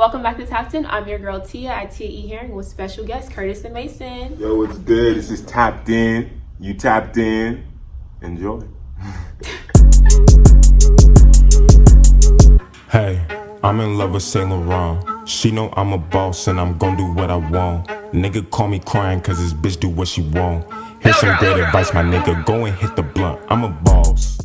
Welcome back to TappedIn. I'm your girl Tia at T.E. Herring with special guest Curtis and Mason. Yo, what's good? This is Tapped In. You tapped in. Enjoy. Hey, I'm in love with Saint Laurent. She know I'm a boss and I'm gon' do what I want. Nigga call me crying cause his bitch do what she want. Here's some great advice, my nigga. Go and hit the blunt. I'm a boss.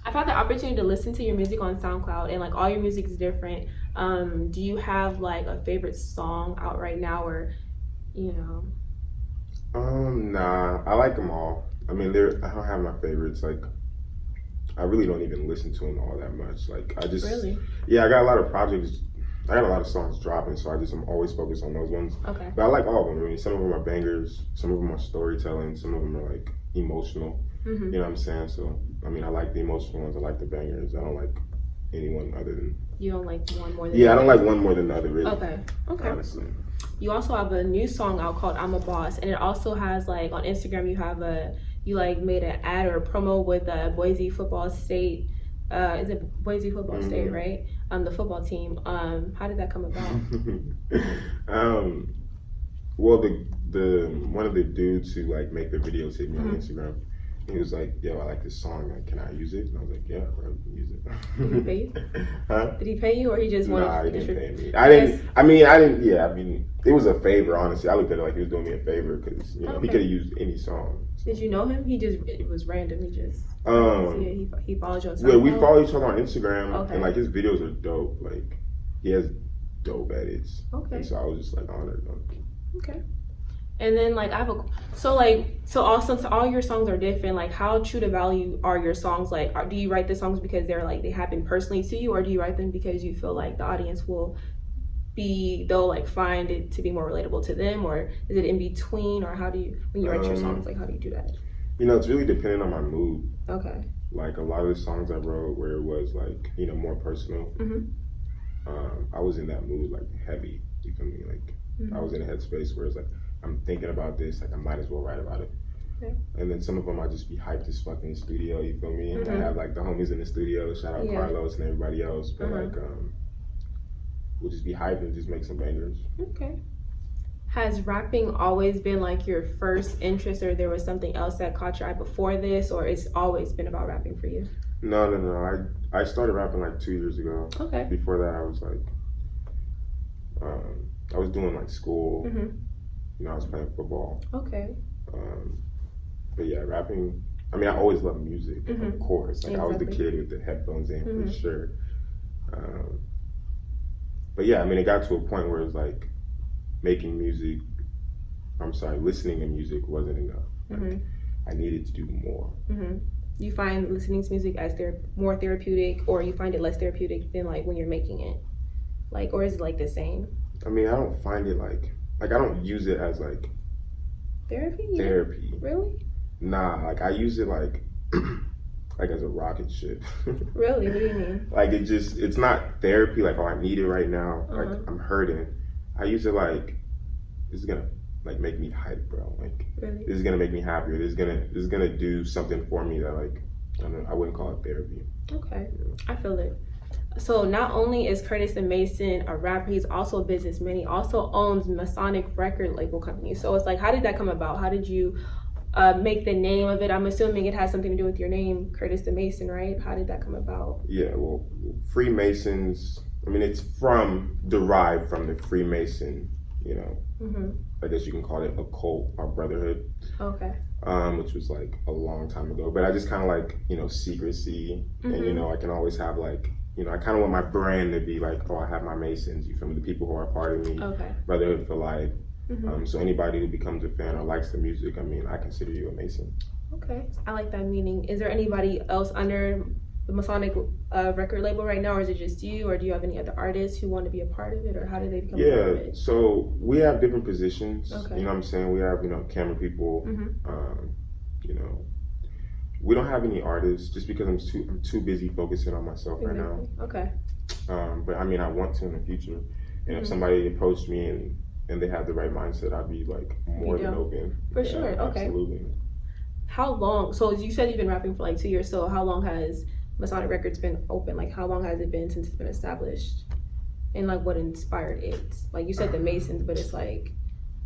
I've had the opportunity to listen to your music on Soundcloud, and like all your music is different. Do you have like a favorite song out right now, or you know? Nah, I like them all. I mean, I don't have my favorites. Like, I really don't even listen to them all that much. Like, I just Really? Yeah, I got a lot of projects. I got a lot of songs dropping, so I'm always focused on those ones. Okay. But I like all of them. I mean, some of them are bangers, some of them are storytelling, some of them are like emotional. Mm-hmm. You know what I'm saying? So, I mean, I like the emotional ones. I like the bangers. I don't like anyone other than. You don't like one more than Yeah, the I don't other? like one more than the other, really. Okay. Honestly. You also have a new song out called "I'm a Boss," and it also has like on Instagram you made an ad or a promo with Boise Football State. Is it Boise Football State, right? The football team. How did that come about? Well, the one of the dudes who like make the videos hit me on Instagram. He was like, "Yo, I like this song. Like, can I use it?" And I was like, "Yeah, bro, you can use it." Did he pay you? Huh? Did he pay you, or he just wanted? Nah, he to didn't pay me. I didn't. I didn't. Yeah, I mean, it was a favor. Honestly, I looked at it like he was doing me a favor because he could have used any song. Did you know him? It was random. He just he followed you on SoundCloud? Yeah, we follow each other on Instagram, Okay. and like his videos are dope. Like, he has dope edits. Okay. And so I was just like honored. Okay. And then like so all your songs are different. Like, how true to value are your songs? Like, do you write the songs because they happen personally to you, or do you write them because you feel like the audience they'll like find it to be more relatable to them, or is it in between, or how do you, when you write your songs, like how do you do that? You know, it's really dependent on my mood. Okay. Like a lot of the songs I wrote where it was like, more personal. I was in that mood, like heavy. You feel me? Like I was in a headspace where it's like, I'm thinking about this, like I might as well write about it. Okay. And then some of them I just be hyped as fuck in the studio, you feel me? And I have like the homies in the studio, shout out Carlos and everybody else. But like, we'll just be hyped and just make some bangers. Okay. Has rapping always been like your first interest, or there was something else that caught your eye before this, or it's always been about rapping for you? No. I started rapping like 2 years ago. Okay. Before that I was like, I was doing like school. I was playing football. Okay. But yeah, rapping, I mean, I always loved music, of course. Like, I was the kid with the headphones in, for sure. But yeah, I mean, it got to a point where it's like listening to music wasn't enough. Like, I needed to do more. You find listening to music as more therapeutic, or you find it less therapeutic than like when you're making it? Like, or is it like the same? I mean, I don't find it like I don't use it as like therapy. Really? Nah, like I use it like as a rocket ship. Really? What do you mean? Like it's not therapy. Like, oh, I need it right now. Like, I'm hurting. I use it like, this is gonna like make me hype, bro. Like, really? This is gonna make me happier. This is gonna do something for me that like I wouldn't call it therapy. Okay, I feel it. So not only is Curtis and Mason a rapper, he's also a businessman. He also owns Masonic Record label company. So it's like, how did that come about? How did you make the name of it? I'm assuming it has something to do with your name, Curtis and Mason, right? How did that come about? Yeah, well, Freemasons, I mean, it's derived from the Freemason, I guess you can call it a cult or brotherhood. Okay. Which was like a long time ago. But I just kind of like, secrecy. And, I can always have like, I kind of want my brand to be like, oh, I have my Masons, you feel me? The people who are part of me. Okay. Brotherhood for life. So anybody who becomes a fan or likes the music, I mean, I consider you a Mason. Okay. I like that meaning. Is there anybody else under the Masonic record label right now, or is it just you, or do you have any other artists who want to be a part of it, or how do they become a part of it? So we have different positions. Okay. You know what I'm saying? We have, camera people. We don't have any artists just because I'm too busy focusing on myself right now. Okay. But I mean, I want to in the future. And if somebody approached me and they have the right mindset, I'd be like more than open. For sure. Okay. Absolutely. How long? So you said you've been rapping for like 2 years. So how long has Masonic Records been open? Like, how long has it been since it's been established? and like what inspired it? Like you said the Masons, but it's like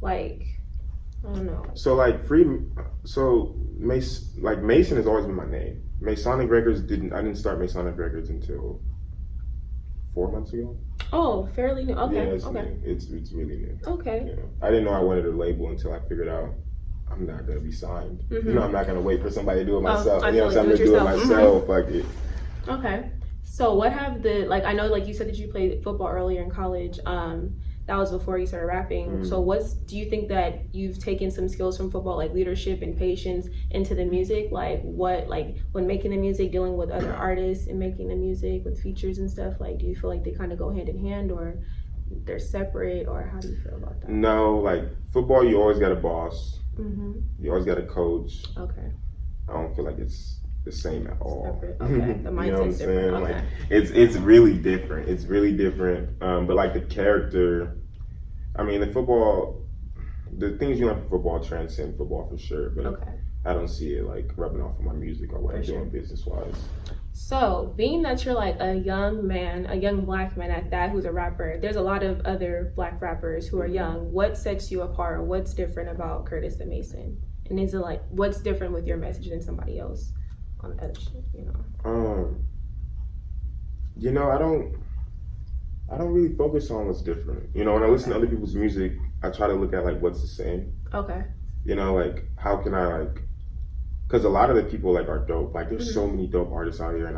I don't know. So like Mason has always been my name. Masonic Records I didn't start Masonic Records until 4 months ago. Oh, fairly new. Okay. Yeah, it's okay. new. It's really new. Okay. You know, I didn't know I wanted a label until I figured out I'm not gonna be signed. Mm-hmm. You know, I'm not gonna wait for somebody to do it myself. I you know, feel so I'm like gonna do it myself. Mm-hmm. Like it. Okay. So what have I know like you said that you played football earlier in college. That was before you started rapping. Mm-hmm. So do you think that you've taken some skills from football, like leadership and patience, into the music? Like when making the music, dealing with other artists and making the music with features and stuff, like do you feel like they kind of go hand in hand or they're separate, or how do you feel about that? No, like football, you always got a boss. Mm-hmm. You always got a coach. Okay. I don't feel like it's the same at all. Separate. Okay. The mindset's you know what I'm saying? different. Okay. Like it's really different. It's really different. But like the character, I mean, the things you learn from football transcend football for sure. But Okay. I don't see it like rubbing off on my music or what For I'm sure. doing business wise. So, being that you're like a young man, a young black man at that, who's a rapper, there's a lot of other black rappers who are young. What sets you apart? What's different about Curtis the Mason? And is it like, what's different with your message than somebody else on the other shit, you know? You know, I don't really focus on what's different. You know, when I listen to other people's music, I try to look at like what's the same. Okay. You know, like how can I like, because a lot of the people like are dope. Like there's so many dope artists out here, and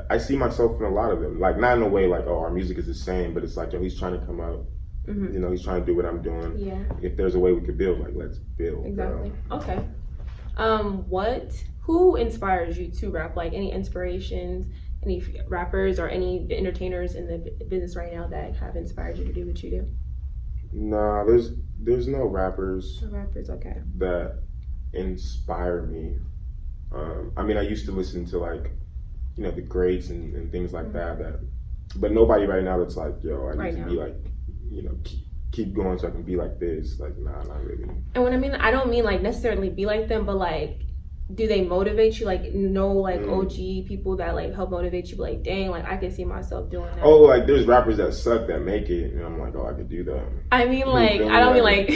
I see myself in a lot of them. Like not in a way like, oh, our music is the same, but it's like, yo, he's trying to come out. Mm-hmm. You know, he's trying to do what I'm doing. Yeah. If there's a way we could build, like let's build. Exactly. Bro. Okay. Who inspires you to rap? Like any inspirations, any rappers or any entertainers in the business right now that have inspired you to do what you do? Nah, there's no rappers. No rappers, okay. That inspire me. I mean, I used to listen to like, you know, the greats and things like that, but nobody right now that's like, yo, I need to be like, you know, keep going so I can be like this. Like, nah, not really. And when I don't mean like necessarily be like them, but like, do they motivate you? Like, OG people that like help motivate you, like, dang, like I can see myself doing that. Oh, like there's rappers that suck that make it, and I'm like, oh, I could do that. I mean, like, I don't mean like,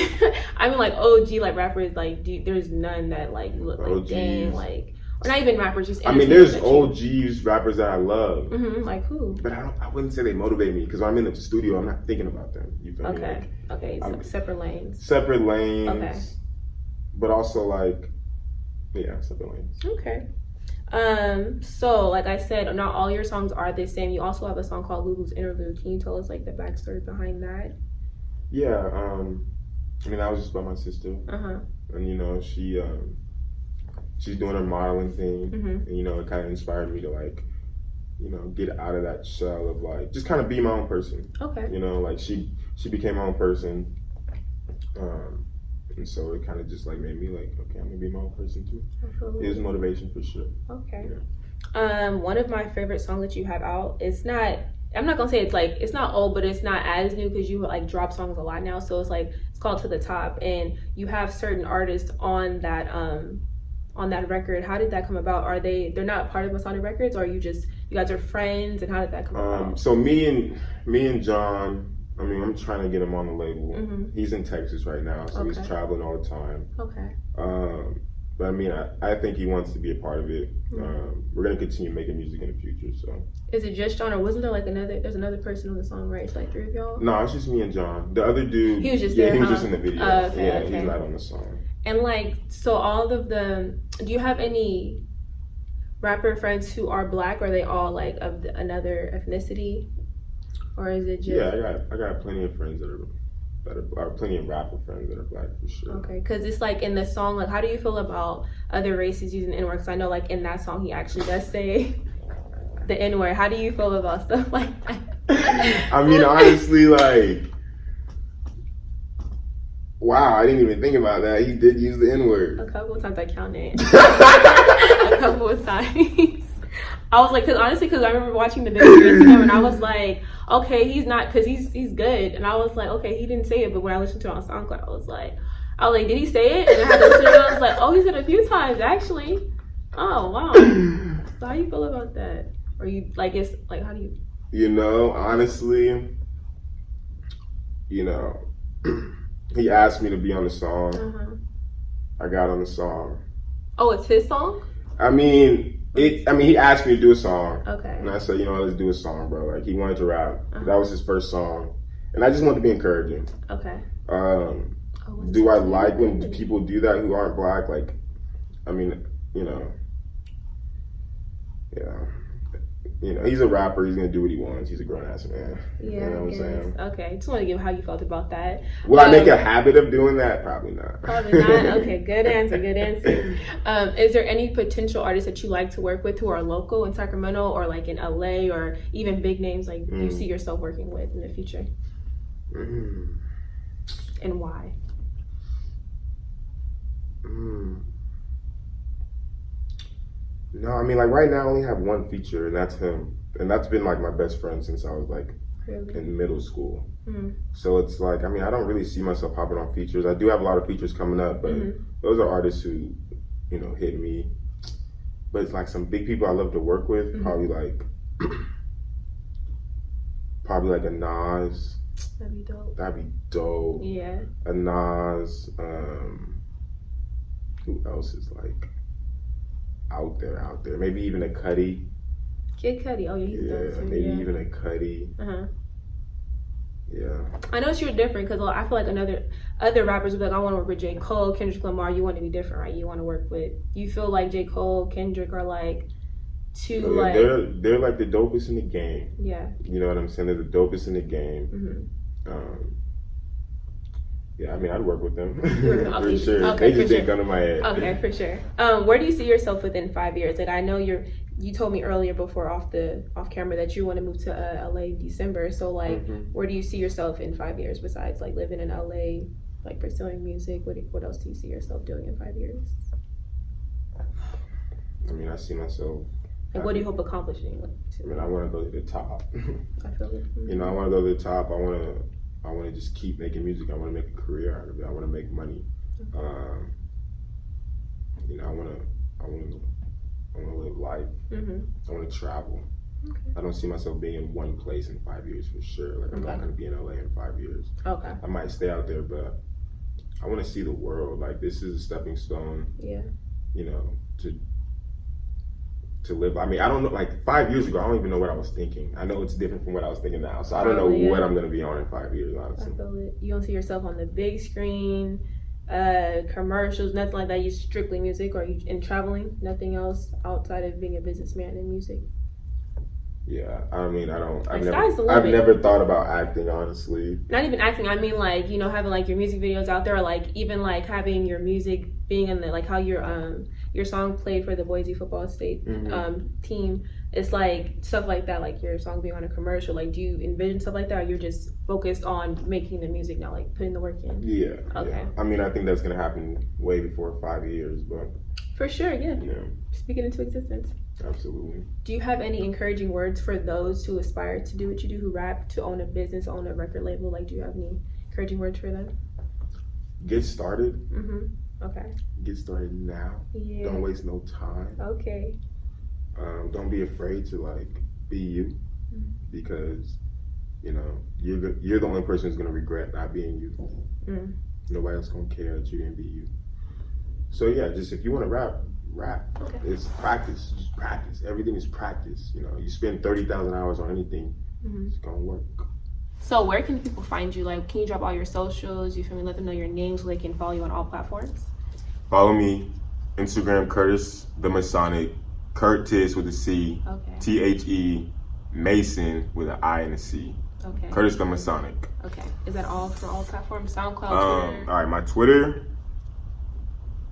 I mean like OG like rappers, like there's none that like look like OGs. dang, like, or not even rappers, just I mean, there's OGs rappers that I love. Mm-hmm, like who? But I wouldn't say they motivate me because when I'm in the studio, I'm not thinking about them. You feel me? Like, Okay. So separate lanes. Separate lanes. Okay. But also like, yeah, separate lanes. Okay. So like I said, not all your songs are the same. You also have a song called Lulu's Interlude. Can you tell us like the backstory behind that? Yeah. I mean, I was just by my sister, and you know, she's doing her modeling thing, and you know, it kind of inspired me to like, you know, get out of that shell of like, just kind of be my own person. Okay. You know, like she became my own person, and so it kind of just like made me like, okay, I'm gonna be my own person too. Absolutely. It was motivation for sure. Okay. Yeah. One of my favorite songs that you have out, I'm not gonna say it's not old, but it's not as new because you like drop songs a lot now. So it's called To the Top, and you have certain artists on that record. How did that come about? They're not part of Masonic Records, or you guys are friends, and how did that come about? So me and John, I mean, I'm trying to get him on the label. He's in Texas right now, so he's traveling all the time. Okay. But I mean, I think he wants to be a part of it. We're gonna continue making music in the future. So is it just John, or wasn't there like there's another person on the song, right? It's like three of y'all? No, it's just me and John. The other dude, he was just he was just in the video. Okay. He's not on the song. And like, so do you have any rapper friends who are black? Or are they all like of another ethnicity, or is it just? Yeah, I got plenty of friends that are plenty of rapper friends that are black for sure. Okay, because it's like in the song, like, how do you feel about other races using the N-word? Because I know like in that song he actually does say the N-word. How do you feel about stuff like that? I mean, honestly, like, wow, I didn't even think about that. He did use the N-word. A couple of times I counted. A couple of times. I was like, because I remember watching the video and I was like, okay, he's not, because he's good. And I was like, okay, he didn't say it. But when I listened to it on SoundCloud, I was like, did he say it? And I had to listen to it. I was like, oh, he said it a few times, actually. Oh, wow. So how do you feel about that? Or you, like, it's, like, how do you? You know, honestly, you know, he asked me to be on the song. I got on the song. Oh, it's his song? I mean, he asked me to do a song. Okay. And I said, you know, let's do a song, bro. Like, he wanted to rap. That was his first song. And I just wanted to be encouraging. Okay. Do I like when people do that who aren't black? Like, I mean, you know, yeah. You know, he's a rapper. He's going to do what he wants. He's a grown-ass man. Yeah, you know what I'm saying? Okay. Just want to give how you felt about that. Will I make a habit of doing that? Probably not. Probably not. Okay, good answer. Good answer. Is there any potential artists that you like to work with who are local in Sacramento or like in LA or even big names like you see yourself working with in the future? And why? No, I mean, like, right now I only have one feature, and that's him. And that's been, like, my best friend since I was, like, in middle school. So it's like, I mean, I don't really see myself hopping on features. I do have a lot of features coming up, but those are artists who, you know, hit me. But it's like some big people I love to work with, probably like a Nas. That'd be dope. That'd be dope. Yeah. A Nas. Who else is like out there? Maybe even a Cudi. Kid Cudi. Oh yeah, he's dope too. Maybe even a Cudi. Yeah. I know you're different because I feel like other rappers would be like, I want to work with J. Cole, Kendrick Lamar. You want to be different, right? You want to work with. You feel like J. Cole, Kendrick are like like they're like the dopest in the game. Yeah. You know what I'm saying? They're the dopest in the game. Yeah, I mean, I'd work with them for sure. Okay, they just didn't come to my head. Okay, for sure. Where do you see yourself within 5 years? Like, I know you told me earlier before off camera that you want to move to LA in December. So like, where do you see yourself in 5 years besides like living in LA, like pursuing music? What else do you see yourself doing in 5 years? I mean, I see myself. Like, what do you hope accomplishing? I mean, I want to go to the top. I feel it. You know, I want to go to the top. I want to just keep making music. I want to make a career out of it. I want to make money. You know, I want to live life. I want to travel. Okay. I don't see myself being in one place in 5 years for sure. Like, I'm not going to be in LA in 5 years. Okay. I might stay out there, but I want to see the world. Like, this is a stepping stone. Yeah. You know, to live. I mean, I don't know. Like 5 years ago, I don't even know what I was thinking. I know it's different from what I was thinking now. So I don't know what I'm going to be on in 5 years, honestly. I feel it. You don't see yourself on the big screen, commercials, nothing like that. You strictly music, or you in traveling, nothing else outside of being a businessman in music. Yeah, I mean, I've never thought about acting, honestly. Not even acting. I mean, like, you know, having like your music videos out there, or like even like having your music being in the, like how your song played for the Boise football state team. It's like stuff like that, like your song being on a commercial. Like, do you envision stuff like that, or you're just focused on making the music now, like putting the work in? Yeah. Okay. Yeah. I mean, I think that's gonna happen way before 5 years, but for sure, yeah. Yeah. Speaking into existence. Absolutely. Do you have any encouraging words for those who aspire to do what you do, who rap, to own a business, own a record label? Like, do you have any encouraging words for them? Get started. Okay. Get started now. Yeah. Don't waste no time. Okay. Don't be afraid to like be you, because you know you're the only person who's gonna regret not being you. Nobody else gonna care that you didn't be you. So yeah, just if you want to rap. Okay. It's practice. Just practice. Everything is practice. You know, you spend 30,000 hours on anything, it's gonna work. So where can people find you? Like, can you drop all your socials? You feel me? Let them know your name so they can follow you on all platforms. Follow me, Instagram, Curtis the Masonic, Curtis with a C, THE Mason with an I and a C. Okay. Curtis the Masonic. Okay. Is that all for all platforms? SoundCloud, Twitter? All right, my Twitter,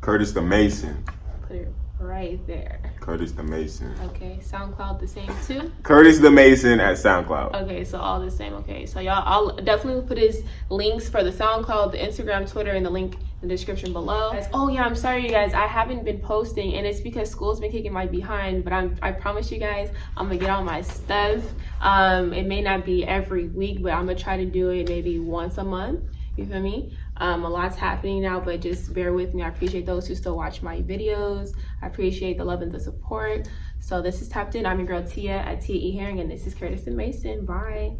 Curtis the Mason. Put it right there. Curtis the Mason. Okay. SoundCloud the same too? Curtis the Mason at SoundCloud. Okay, so all the same. Okay, so y'all, I'll definitely put his links for the SoundCloud, the Instagram, Twitter, and the link in the description below. Oh yeah, I'm sorry you guys, I haven't been posting, and it's because school's been kicking my behind, but I promise you guys, I'm gonna get all my stuff. It may not be every week, but I'm gonna try to do it maybe once a month. You feel me? A lot's happening now, but just bear with me. I appreciate those who still watch my videos. I appreciate the love and the support. So this is Tapped In. I'm your girl Tia at Tia E Herring, and this is Curtis and Mason. Bye.